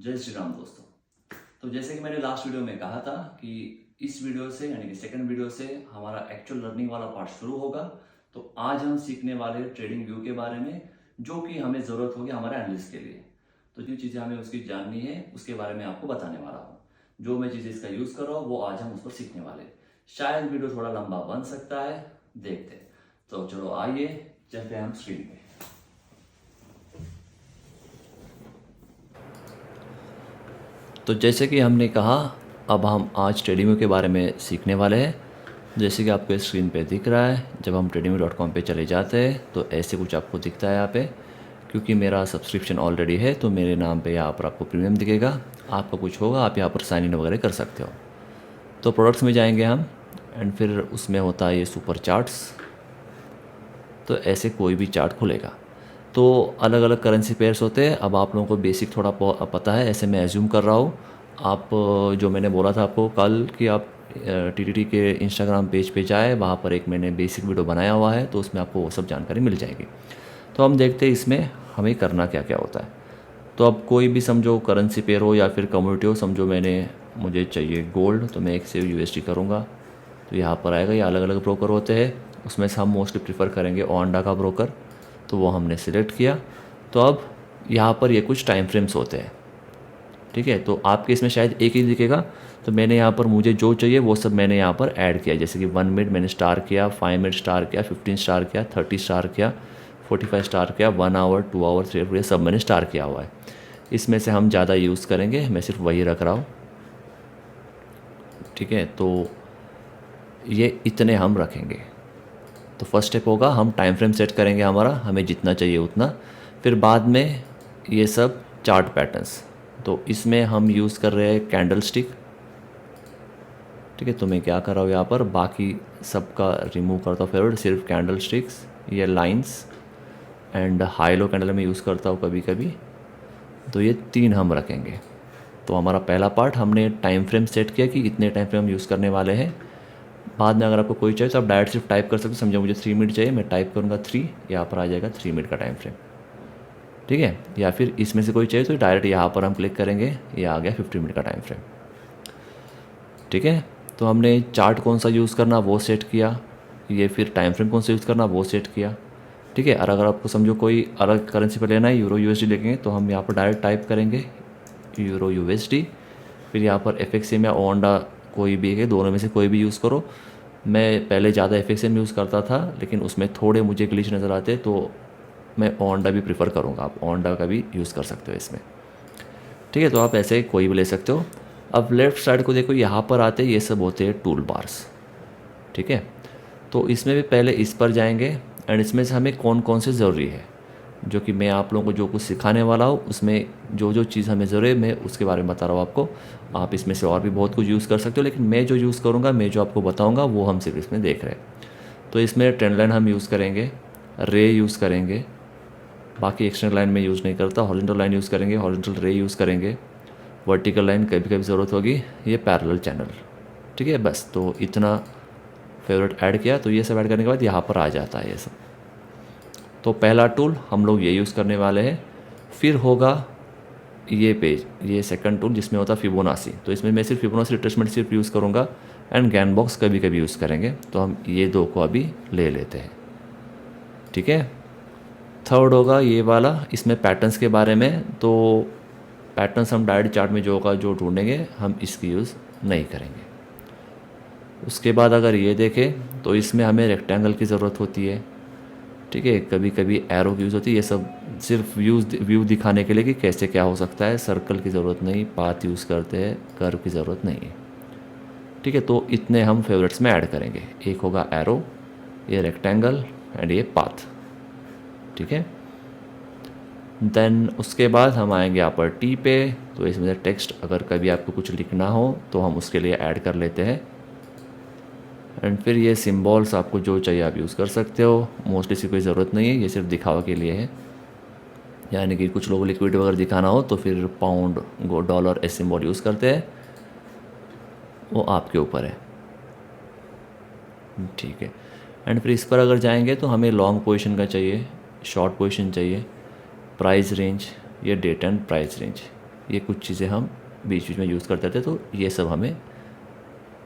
जय श्री राम दोस्तों। तो जैसे कि मैंने लास्ट वीडियो में कहा था कि इस वीडियो से यानी कि सेकंड वीडियो से हमारा एक्चुअल लर्निंग वाला पार्ट शुरू होगा। तो आज हम सीखने वाले ट्रेडिंग व्यू के बारे में, जो कि हमें ज़रूरत होगी हमारे एनालिस्ट के लिए। तो जो चीज़ें हमें उसकी जाननी है उसके बारे में आपको बताने वाला हूँ। जो मैं चीज़ें इसका यूज़ कर रहा हूँ वो आज हम उस पर सीखने वाले हैं। शायद वीडियो थोड़ा लंबा बन सकता है, देखते हैं। तो चलो आइए चलते हैं हम स्क्रीन पे। तो जैसे कि हमने कहा, अब हम आज ट्रेडिंग के बारे में सीखने वाले हैं। जैसे कि आपको स्क्रीन पे दिख रहा है, जब हम tradingview.com पे चले जाते हैं तो ऐसे कुछ आपको दिखता है यहाँ पे। क्योंकि मेरा सब्सक्रिप्शन ऑलरेडी है तो मेरे नाम पे यहाँ पर आपको प्रीमियम दिखेगा। आपका कुछ होगा, आप यहाँ पर साइन इन वगैरह कर सकते हो। तो प्रोडक्ट्स में जाएंगे हम, एंड फिर उसमें होता है ये सुपर चार्ट्स। तो ऐसे कोई भी चार्ट खुलेगा तो अलग अलग करेंसी पेयर्स होते हैं। अब आप लोगों को बेसिक थोड़ा पता है, ऐसे मैं एज्यूम कर रहा हूँ। आप जो मैंने बोला था आपको कल कि आप टीटीटी के इंस्टाग्राम पेज पे जाए, वहाँ पर एक मैंने बेसिक वीडियो बनाया हुआ है, तो उसमें आपको वो सब जानकारी मिल जाएगी। तो हम देखते हैं इसमें हमें करना क्या क्या होता है। तो अब कोई भी समझो करेंसी पेयर हो या फिर कमोडिटी हो, समझो मुझे चाहिए गोल्ड, तो मैं एक से यूएसडी करूँगा। तो यहाँ पर आएगा, ये अलग अलग ब्रोकर होते हैं, उसमें से हम मोस्टली प्रीफर करेंगे ओंडा का ब्रोकर। तो वो हमने सिलेक्ट किया। तो अब यहाँ पर ये कुछ टाइम फ्रेम्स होते हैं, ठीक है। तो आपके इसमें शायद एक ही दिखेगा, तो मैंने यहाँ पर मुझे जो चाहिए वो सब मैंने यहाँ पर ऐड किया। जैसे कि 1 मिनट मैंने स्टार किया, 5 मिनट स्टार किया, 15 स्टार किया, 30 स्टार किया, 45 स्टार किया, 1 आवर, 2 आवर, 3 आवर, ये सब मैंने स्टार किया हुआ है। इसमें से हम ज़्यादा यूज़ करेंगे, मैं सिर्फ वही रख रहा हूँ, ठीक है। तो ये इतने हम रखेंगे। तो फर्स्ट स्टेप होगा, हम टाइम फ्रेम सेट करेंगे हमारा, हमें जितना चाहिए उतना। फिर बाद में ये सब चार्ट पैटर्न्स, तो इसमें हम यूज़ कर रहे हैं कैंडल स्टिक, ठीक है। तो मैं क्या कर रहा हूँ यहाँ पर, बाकी सबका रिमूव करता हूँ फेवरेट, सिर्फ कैंडल स्टिक्स, ये lines and high low candle में यूज़ करता हूँ कभी कभी। तो ये 3 हम रखेंगे। तो हमारा पहला पार्ट, हमने टाइम फ्रेम सेट किया कि इतने टाइम फ्रेम हम यूज़ करने वाले हैं। बाद में अगर आपको कोई चाहिए तो आप डायरेक्ट सिर्फ टाइप कर सकते हो। समझो मुझे 3 मिनट चाहिए, मैं टाइप करूँगा 3, यहाँ पर आ जाएगा 3 मिनट का टाइम फ्रेम, ठीक है। या फिर इसमें से कोई चाहिए तो डायरेक्ट यहाँ पर हम क्लिक करेंगे, ये आ गया 15 मिनट का टाइम फ्रेम, ठीक है। तो हमने चार्ट कौन सा यूज़ करना वो सेट किया, ये फिर टाइम फ्रेम कौन सा यूज़ करना वो सेट किया, ठीक है। और अगर आपको समझो कोई अलग करेंसी पर लेना है, यूरो यूएसडी लेंगे, तो हम यहाँ पर डायरेक्ट टाइप करेंगे यूरो यूएसडी। फिर यहाँ पर FXM या ओंडा कोई भी है, दोनों में से कोई भी यूज़ करो। मैं पहले ज़्यादा FXM यूज़ करता था, लेकिन उसमें थोड़े मुझे ग्लिच नज़र आते, तो मैं ओंडा भी प्रीफर करूँगा। आप ओंडा का भी यूज़ कर सकते हो इसमें, ठीक है। तो आप ऐसे कोई भी ले सकते हो। अब लेफ़्ट साइड को देखो, यहाँ पर आते ये सब होते हैं टूल बार्स, ठीक है। तो इसमें भी पहले इस पर जाएंगे, एंड इसमें से हमें कौन कौन से ज़रूरी है, जो कि मैं आप लोगों को जो कुछ सिखाने वाला हूँ उसमें जो जो चीज़ हमें ज़रूरी है मैं उसके बारे में बता रहा हूँ आपको। आप इसमें से और भी बहुत कुछ यूज़ कर सकते हो, लेकिन मैं जो यूज़ करूँगा, मैं जो आपको बताऊँगा वो हम सिर्फ इसमें देख रहे हैं। तो इसमें ट्रेंड लाइन हम यूज़ करेंगे, रे यूज़ करेंगे, बाकी एक्सटर्नल लाइन में यूज़ नहीं करता। हॉरिजॉन्टल लाइन यूज़ करेंगे, हॉरिजॉन्टल रे यूज़ करेंगे, वर्टिकल लाइन कभी कभी ज़रूरत होगी, ये पैरेलल चैनल, ठीक है। बस तो इतना फेवरेट ऐड किया। तो ये सब ऐड करने के बाद यहाँ पर आ जाता है ये सब। तो पहला टूल हम लोग ये यूज़ करने वाले हैं। फिर होगा ये पेज, ये सेकंड टूल जिसमें होता है फिबोनाची। तो इसमें मैं सिर्फ फिबोनाची रिट्रेसमेंट सिर्फ यूज़ करूँगा, एंड गैन बॉक्स कभी कभी यूज़ करेंगे। तो हम ये 2 को अभी ले लेते हैं, ठीक है। थर्ड होगा ये वाला, इसमें पैटर्न्स के बारे में। तो पैटर्न्स हम डायरेक्ट चार्ट में जो होगा जो ढूंढेंगे, हम इसकी यूज़ नहीं करेंगे। उसके बाद अगर ये देखें तो इसमें हमें रेक्टेंगल की ज़रूरत होती है, ठीक है। कभी कभी एरो की यूज़ होती है। ये सब सिर्फ व्यू दिखाने के लिए कि कैसे क्या हो सकता है। सर्कल की ज़रूरत नहीं, पाथ यूज़ करते हैं, कर्व की ज़रूरत नहीं है, ठीक है। तो इतने हम फेवरेट्स में ऐड करेंगे। एक होगा एरो, ये रेक्टेंगल एंड ये पाथ, ठीक है। देन उसके बाद हम आएंगे यहाँ पर टी पे। तो इसमें से टेक्स्ट अगर कभी आपको कुछ लिखना हो तो हम उसके लिए ऐड कर लेते हैं। एंड फिर ये सिम्बॉल्स आपको जो चाहिए आप यूज़ कर सकते हो। मोस्टली इसकी कोई ज़रूरत नहीं है, ये सिर्फ दिखावा के लिए है। यानी कि कुछ लोगों लिक्विड वगैरह दिखाना हो तो फिर पाउंड, डॉलर, ऐसे सिम्बॉल यूज़ करते हैं, वो आपके ऊपर है, ठीक है। एंड फिर इस पर अगर जाएंगे तो हमें लॉन्ग पोजीशन का चाहिए, शॉर्ट पोजीशन चाहिए, प्राइस रेंज, ये डेट एंड प्राइस रेंज, ये कुछ चीज़ें हम बीच बीच में यूज़ करते थे, तो ये सब हमें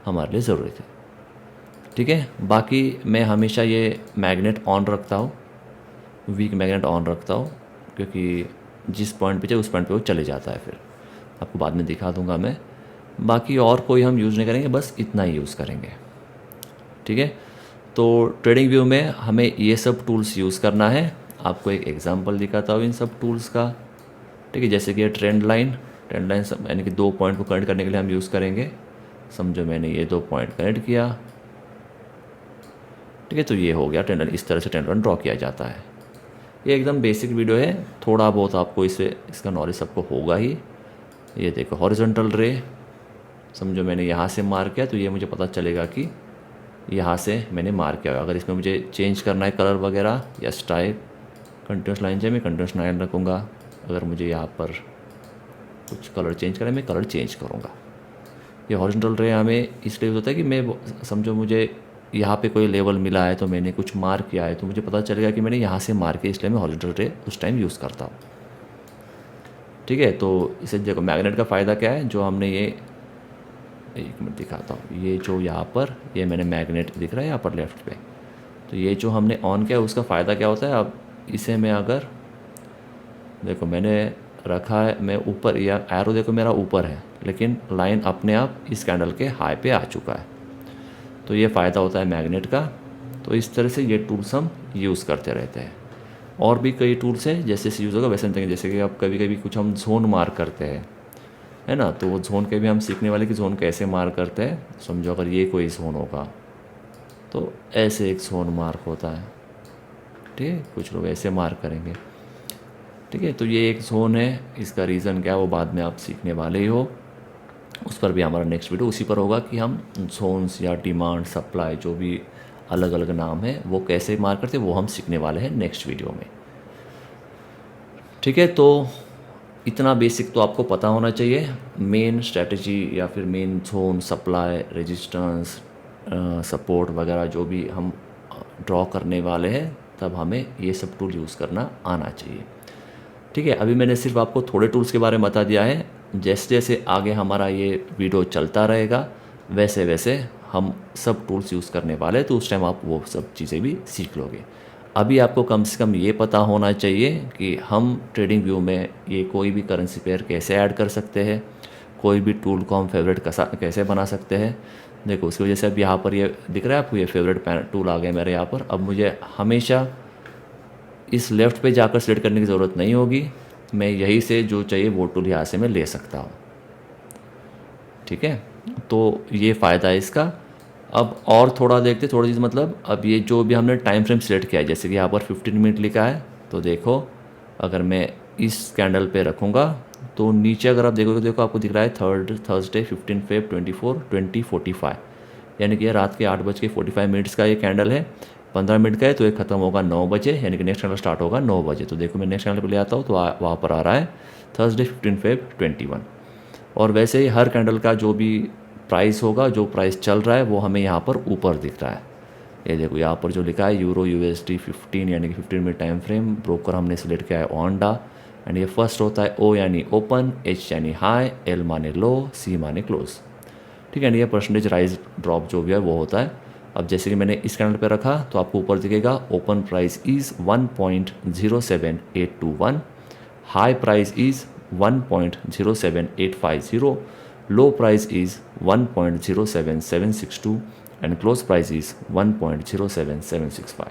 हमारे लिए ज़रूरी थे। ठीक है, बाकी मैं हमेशा ये मैग्नेट ऑन रखता हूँ, वीक मैग्नेट ऑन रखता हूँ, क्योंकि जिस पॉइंट पे चाहिए उस पॉइंट पे वो चले जाता है। फिर आपको बाद में दिखा दूंगा मैं। बाकी और कोई हम यूज़ नहीं करेंगे, बस इतना ही यूज़ करेंगे। ठीक है, तो ट्रेडिंग व्यू में हमें ये सब टूल्स यूज़ करना है। आपको एक एग्जांपल दिखाता हूँ इन सब टूल्स का। ठीक है, जैसे कि ट्रेंड लाइन सब यानी कि 2 पॉइंट को कनेक्ट करने के लिए हम यूज़ करेंगे। समझो मैंने ये 2 पॉइंट कनेक्ट किया। ठीक है, तो ये हो गया ट्रेंड लाइन। इस तरह से ट्रेंड लाइन ड्रॉ किया जाता है। ये एकदम बेसिक वीडियो है, थोड़ा बहुत आपको इसका नॉलेज सबको होगा ही। ये देखो हॉरिजॉन्टल रे, समझो मैंने यहाँ से मार किया तो ये मुझे पता चलेगा कि यहाँ से मैंने मार किया। अगर इसमें मुझे चेंज करना है कलर वगैरह या स्टाइल, कंटिन्यूस लाइन चाहिए मैं कंटिन्यूस लाइन रखूँगा। अगर मुझे यहाँ पर कुछ कलर चेंज करना है मैं कलर चेंज करूँगा। ये हॉरिजॉन्टल रे हमें इसलिए होता है कि मैं समझो मुझे यहाँ पे कोई लेवल मिला है तो मैंने कुछ मार किया है तो मुझे पता चलेगा कि मैंने यहाँ से मार किया, इसलिए मैं हॉरिजॉन्टल रे उस टाइम यूज़ करता हूँ। ठीक है, तो इसे देखो मैग्नेट का फ़ायदा क्या है, जो हमने ये एक मिनट दिखाता हूँ। ये जो यहाँ पर ये मैंने मैग्नेट दिख रहा है यहाँ पर लेफ्ट पे, तो ये जो हमने ऑन किया उसका फ़ायदा क्या होता है। अब इसे मैं अगर देखो मैंने रखा है, मैं ऊपर या एरो देखो मेरा ऊपर है, लेकिन लाइन अपने आप इस कैंडल के हाई पे आ चुका है। तो ये फ़ायदा होता है मैग्नेट का। तो इस तरह से ये टूल्स हम यूज़ करते रहते हैं। और भी कई टूल्स हैं जैसे से यूज़ होगा वैसे नहीं, जैसे कि अब कभी कभी कुछ हम जोन मार्क करते हैं, है ना, तो वो जोन के भी हम सीखने वाले कि जोन कैसे मार्क करते हैं। समझो अगर ये कोई जोन होगा तो ऐसे एक जोन मार्क होता है। ठीक है, कुछ लोग ऐसे मार्क करेंगे। ठीक है, तो ये एक जोन है, इसका रीज़न क्या है वो बाद में आप सीखने वाले ही हो। उस पर भी हमारा नेक्स्ट वीडियो उसी पर होगा कि हम जोन्स या डिमांड सप्लाई जो भी अलग अलग नाम है वो कैसे मार्क करते हैं, वो हम सीखने वाले हैं नेक्स्ट वीडियो में। ठीक है, तो इतना बेसिक तो आपको पता होना चाहिए। मेन स्ट्रेटजी या फिर main zone, supply, resistance, support वगैरह जो भी हम ड्रॉ करने वाले हैं तब हमें ये सब टूल यूज़ करना आना चाहिए। ठीक है, अभी मैंने सिर्फ आपको थोड़े टूल्स के बारे में बता दिया है। जैसे जैसे आगे हमारा ये वीडियो चलता रहेगा वैसे वैसे हम सब टूल्स यूज़ करने वाले हैं, तो उस टाइम आप वो सब चीज़ें भी सीख लोगे। अभी आपको कम से कम ये पता होना चाहिए कि हम ट्रेडिंग व्यू में ये कोई भी करेंसी पेयर कैसे ऐड कर सकते हैं, कोई भी टूल को हम फेवरेट कैसे बना सकते हैं। देखो उसकी वजह से अब यहाँ पर ये दिख रहा है आपको, ये फेवरेट टूल आ गया मेरे यहाँ पर। अब मुझे हमेशा इस लेफ़्ट पे जाकर सेलेक्ट करने की ज़रूरत नहीं होगी, मैं यहीं से जो चाहिए वो टूल यहाँ से मैं ले सकता हूँ। ठीक है, तो ये फ़ायदा है इसका। अब और थोड़ा देखते, थोड़ी चीज़ मतलब अब ये जो भी हमने टाइम फ्रेम सेलेक्ट किया है, जैसे कि यहाँ पर 15 मिनट लिखा है, तो देखो अगर मैं इस कैंडल पे रखूँगा तो नीचे अगर आप देखोगे, देखो आपको दिख रहा है थर्सडे 15 फेब 2045, यानी कि रात के 8:45 का ये कैंडल है। 15 मिनट का है तो ये ख़त्म होगा 9 बजे, यानी कि नेक्स्ट कैंडल स्टार्ट होगा 9 बजे। तो देखो मैं नेक्स्ट कैंडल पे ले आता हूँ तो वहाँ पर आ रहा है थर्सडे 15 फेब 21। और वैसे ही हर कैंडल का जो भी प्राइस होगा, जो प्राइस चल रहा है वो हमें यहाँ पर ऊपर दिख रहा है। ये देखो यहाँ पर जो लिखा है यूरो USD 15 यानी कि 15 मिनट टाइम फ्रेम, ब्रोकर हमने सिलेक्ट किया है ओंडा। एंड ये फर्स्ट होता है O यानी ओपन, H यानी हाई, L माने लो, C माने क्लोज। ठीक है, ये परसेंटेज राइज ड्रॉप जो भी है वो होता है। अब जैसे कि मैंने इस कैंडल पे रखा तो आपको ऊपर दिखेगा open price is 1.07821, high price is 1.07850, low price is 1.07762 and close price is 1.07765।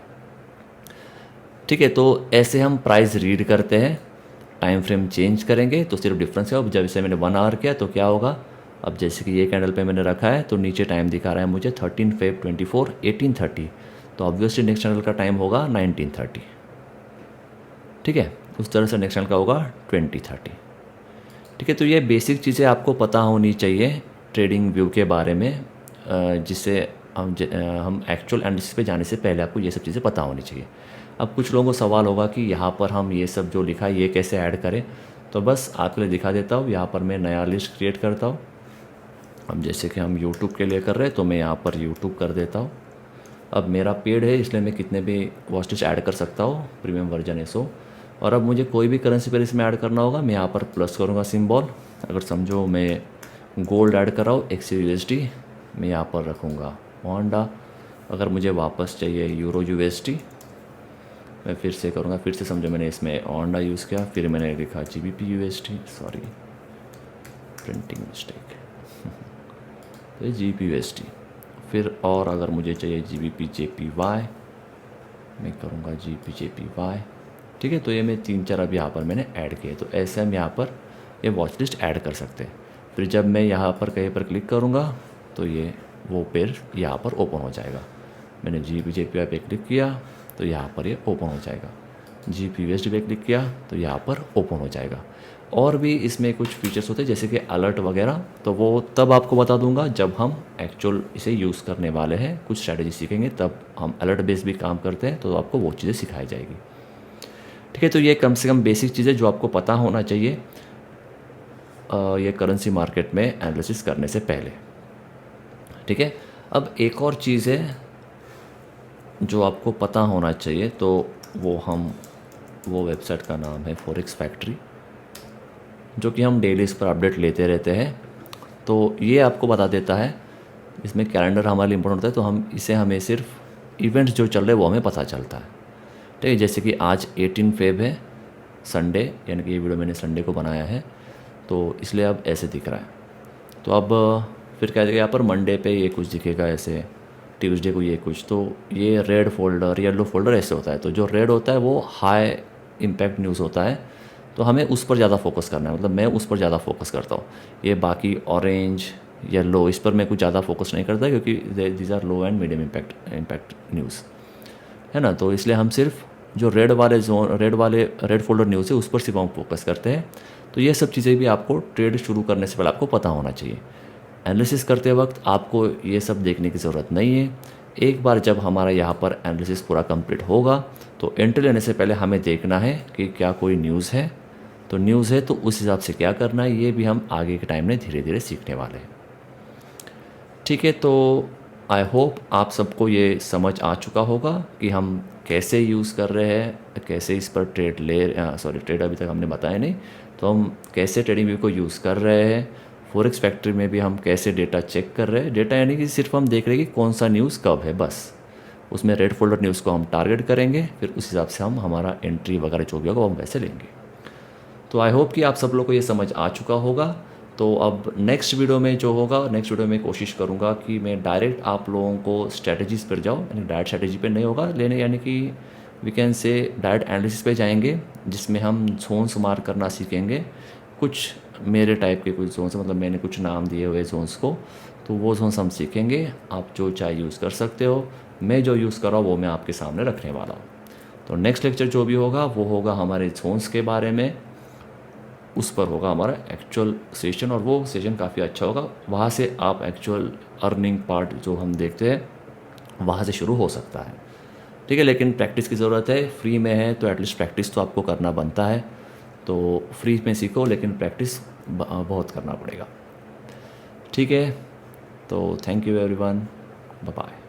ठीक है, तो ऐसे हम प्राइस रीड करते हैं। टाइम फ्रेम चेंज करेंगे तो सिर्फ डिफरेंस है। अब जब इसे मैंने 1 आवर किया तो क्या होगा, अब जैसे कि ये कैंडल पे मैंने रखा है तो नीचे टाइम दिखा रहा है मुझे 13 फेब 24 1830, तो ऑब्वियसली नेक्स्ट कैंडल का टाइम होगा 1930। ठीक है, उस तरह से नेक्स्ट कैंडल का होगा 2030। ठीक है, तो ये बेसिक चीज़ें आपको पता होनी चाहिए ट्रेडिंग व्यू के बारे में, जिससे हम एक्चुअल एनालिसिस पे जाने से पहले आपको ये सब चीज़ें पता होनी चाहिए। अब कुछ लोगों को सवाल होगा कि यहाँ पर हम ये सब जो लिखा है ये कैसे ऐड करें, तो बस आपके लिए दिखा देता हूँ। यहाँ पर मैं नया लिस्ट क्रिएट करता हूँ। अब जैसे कि हम YouTube के लिए कर रहे हैं तो मैं यहाँ पर YouTube कर देता हूँ। अब मेरा पेड है इसलिए मैं कितने भी वॉच लिस्ट ऐड कर सकता हूँ, प्रीमियम वर्जन है सो। और अब मुझे कोई भी करेंसी पर इसमें ऐड करना होगा, मैं यहाँ पर प्लस करूँगा सिंबल। अगर समझो मैं गोल्ड ऐड कर रहा हूँ XUSD, मैं यहाँ पर रखूँगा होंडा। अगर मुझे वापस चाहिए यूरो USD, मैं फिर से करूँगा, फिर से समझो मैंने इसमें होंडा यूज़ किया, फिर मैंने लिखा GBP USD, sorry printing mistake, तो GBP USD। फिर और अगर मुझे चाहिए GBP JPY, मैं करूँगा GBP JPY। ठीक है, तो ये मैं 3-4 अब यहाँ पर मैंने ऐड किए। तो ऐसे हम यहाँ पर ये वॉच लिस्ट ऐड कर सकते हैं। फिर जब मैं यहाँ पर कहीं पर क्लिक करूँगा तो ये वो पेज यहाँ पर ओपन हो जाएगा। मैंने GBP JPY पे क्लिक किया तो यहाँ पर ये ओपन हो जाएगा। GBP USD पे क्लिक किया तो यहाँ पर ओपन हो जाएगा। और भी इसमें कुछ फीचर्स होते हैं जैसे कि अलर्ट वगैरह, तो वो तब आपको बता दूंगा जब हम एक्चुअल इसे यूज़ करने वाले हैं, कुछ स्ट्रैटेजी सीखेंगे, तब हम अलर्ट बेस भी काम करते हैं, तो आपको वो चीज़ें सिखाई जाएगी। ठीक है, तो ये कम से कम बेसिक चीज़ें जो आपको पता होना चाहिए ये करेंसी मार्केट में एनालिसिस करने से पहले। ठीक है, अब एक और चीज़ है जो आपको पता होना चाहिए, तो वो वेबसाइट का नाम है फॉरेक्स फैक्ट्री, जो कि हम डेली इस पर अपडेट लेते रहते हैं। तो ये आपको बता देता है, इसमें कैलेंडर हमारे लिए इंपॉर्टेंट होता है, तो हमें सिर्फ इवेंट्स जो चल रहे हैं वो हमें पता चलता है। ठीक है, जैसे कि आज 18 फेब है, संडे, यानी कि ये वीडियो मैंने संडे को बनाया है, तो इसलिए अब ऐसे दिख रहा है। तो अब फिर क्या दिखेगा यहाँ पर, मंडे पे ये कुछ दिखेगा ऐसे, ट्यूसडे को ये कुछ, तो ये रेड फोल्डर, येलो फोल्डर ऐसे होता है। तो जो रेड होता है वो हाई इम्पैक्ट न्यूज़ होता है, तो हमें उस पर ज़्यादा फोकस करना है, मतलब मैं उस पर ज़्यादा फोकस करता हूँ। ये बाकी ऑरेंज, येलो, इस पर मैं कुछ ज़्यादा फोकस नहीं करता, क्योंकि these are low and medium impact news है ना। तो इसलिए हम सिर्फ जो रेड फोल्डर न्यूज़ है उस पर सिर्फ हम फोकस करते हैं। तो ये सब चीज़ें भी आपको ट्रेड शुरू करने से पहले आपको पता होना चाहिए। एनालिसिस करते वक्त आपको ये सब देखने की ज़रूरत नहीं है। एक बार जब हमारा यहाँ पर एनालिसिस पूरा कंप्लीट होगा तो एंट्री लेने से पहले हमें देखना है कि क्या कोई न्यूज़ है, तो न्यूज़ है तो उस हिसाब से क्या करना है, ये भी हम आगे के टाइम में धीरे धीरे सीखने वाले हैं। ठीक है, तो आई होप आप सबको ये समझ आ चुका होगा कि हम कैसे यूज़ कर रहे हैं, कैसे इस पर ट्रेड अभी तक हमने बताया नहीं, तो हम कैसे ट्रेडिंग व्यू को यूज़ कर रहे हैं। फॉरेक्स फैक्ट्री में भी हम कैसे डेटा चेक कर रहे हैं। डेटा यानी कि सिर्फ हम देख रहे हैं कि कौन सा न्यूज़ कब है, बस उसमें रेड फोल्डर न्यूज़ को हम टारगेट करेंगे, फिर उस हिसाब से हम हमारा एंट्री वगैरह जो भी होगा वो हम वैसे लेंगे। तो आई होप कि आप सब लोग को ये समझ आ चुका होगा। तो अब नेक्स्ट वीडियो में कोशिश करूँगा कि मैं डायरेक्ट आप लोगों को स्ट्रैटेजीज़ पर जाऊँ, यानी डायरेक्ट स्ट्रैटेजी पे नहीं होगा लेने, यानी कि we can say direct analysis पे जाएंगे, जिसमें हम जोन्स मार्क करना सीखेंगे। कुछ मेरे टाइप के कुछ जोन्स, मतलब मैंने कुछ नाम दिए हुए जोन्स को, तो वो जोन्स हम सीखेंगे। आप जो चाहे यूज़ कर सकते हो, मैं जो यूज़ कर रहा हूँ वो मैं आपके सामने रखने वाला हूँ। तो नेक्स्ट लेक्चर जो भी होगा वो होगा हमारे जोन्स के बारे में, उस पर होगा हमारा एक्चुअल सेशन, और वो सेशन काफ़ी अच्छा होगा। वहाँ से आप एक्चुअल अर्निंग पार्ट जो हम देखते हैं वहाँ से शुरू हो सकता है। ठीक है, लेकिन प्रैक्टिस की ज़रूरत है। फ्री में है तो एटलीस्ट प्रैक्टिस तो आपको करना बनता है। तो फ्री में सीखो, लेकिन प्रैक्टिस बहुत करना पड़ेगा। ठीक है, तो thank you everyone, bye bye.